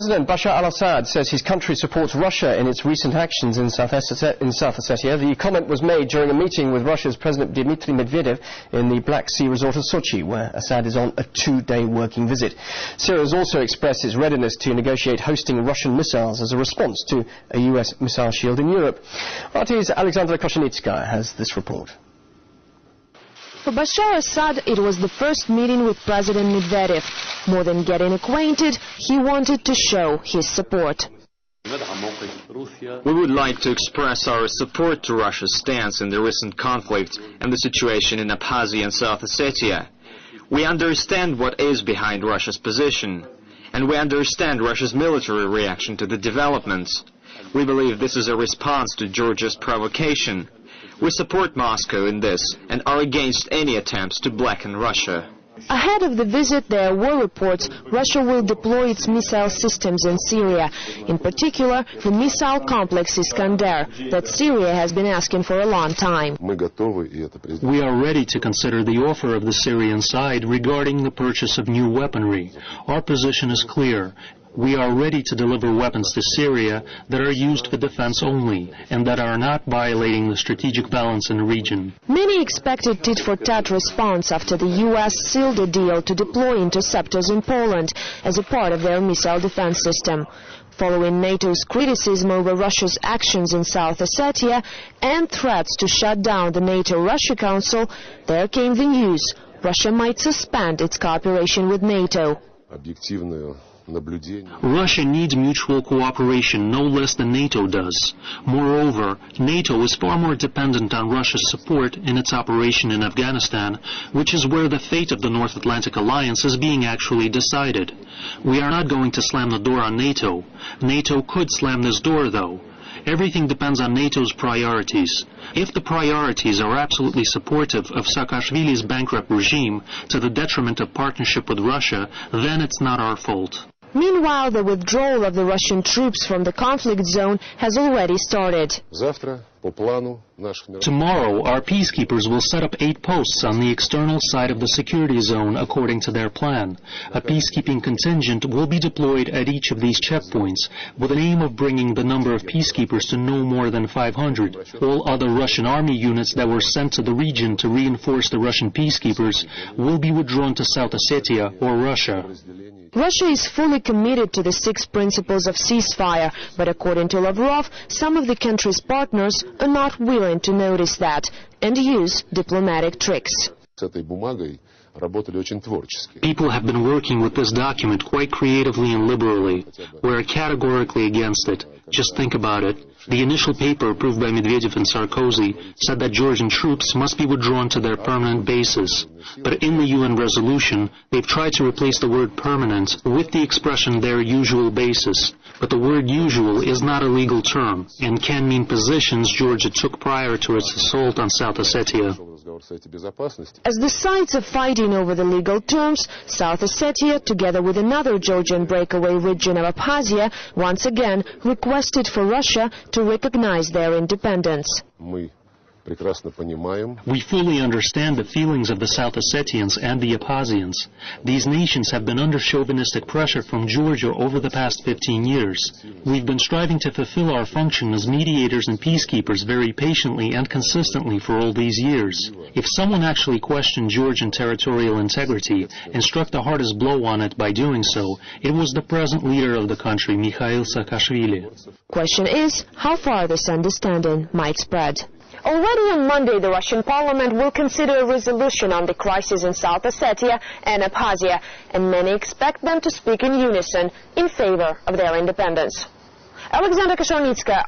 President Bashar al-Assad says his country supports Russia in its recent actions in South Ossetia. The comment was made during a meeting with Russia's President Dmitry Medvedev in the Black Sea resort of Sochi, where Assad is on a 2-day working visit. Syria has also expressed its readiness to negotiate hosting Russian missiles as a response to a US missile shield in Europe. RT's Alexandra Koshenitskaya has this report. For Bashar Assad, it was the first meeting with President Medvedev. More than getting acquainted, he wanted to show his support. We would like to express our support to Russia's stance in the recent conflict and the situation in Abkhazia and South Ossetia. We understand what is behind Russia's position, and we understand Russia's military reaction to the developments. We believe this is a response to Georgia's provocation. We support Moscow in this and are against any attempts to blacken Russia. Ahead of the visit, there were reports Russia will deploy its missile systems in Syria. In particular, the missile complex Iskander that Syria has been asking for a long time. We are ready to consider the offer of the Syrian side regarding the purchase of new weaponry. Our position is clear. We are ready to deliver weapons to Syria that are used for defense only and that are not violating the strategic balance in the region. Many expected tit-for-tat response after the U.S. sealed a deal to deploy interceptors in Poland as a part of their missile defense system. Following NATO's criticism over Russia's actions in South Ossetia and threats to shut down the NATO-Russia Council, there came the news Russia might suspend its cooperation with NATO. Russia needs mutual cooperation no less than NATO does. Moreover, NATO is far more dependent on Russia's support in its operation in Afghanistan, which is where the fate of the North Atlantic Alliance is being actually decided. We are not going to slam the door on NATO. NATO could slam this door, though. Everything depends on NATO's priorities. If the priorities are absolutely supportive of Saakashvili's bankrupt regime to the detriment of partnership with Russia, then it's not our fault. Meanwhile, the withdrawal of the Russian troops from the conflict zone has already started. Tomorrow, our peacekeepers will set up 8 posts on the external side of the security zone according to their plan. A peacekeeping contingent will be deployed at each of these checkpoints with an aim of bringing the number of peacekeepers to no more than 500. All other Russian army units that were sent to the region to reinforce the Russian peacekeepers will be withdrawn to South Ossetia or Russia. Russia is fully committed to the 6 principles of ceasefire, but according to Lavrov, some of the country's partners are not willing to notice that and use diplomatic tricks. People have been working with this document quite creatively and liberally. We're categorically against it. Just think about it. The initial paper approved by Medvedev and Sarkozy said that Georgian troops must be withdrawn to their permanent bases. But in the UN resolution, they've tried to replace the word permanent with the expression their usual basis. But the word usual is not a legal term and can mean positions Georgia took prior to its assault on South Ossetia. As the sides are fighting over the legal terms, South Ossetia, together with another Georgian breakaway region of Abkhazia, once again requested for Russia to recognize their independence. We fully understand the feelings of the South Ossetians and the Abkhazians. These nations have been under chauvinistic pressure from Georgia over the past 15 years. We've been striving to fulfill our function as mediators and peacekeepers very patiently and consistently for all these years. If someone actually questioned Georgian territorial integrity and struck the hardest blow on it by doing so, it was the present leader of the country, Mikhail Saakashvili. Question is, how far this understanding might spread? Already on Monday, the Russian parliament will consider a resolution on the crisis in South Ossetia and Abkhazia, and many expect them to speak in unison in favor of their independence. Alexandra Koshenitskaya.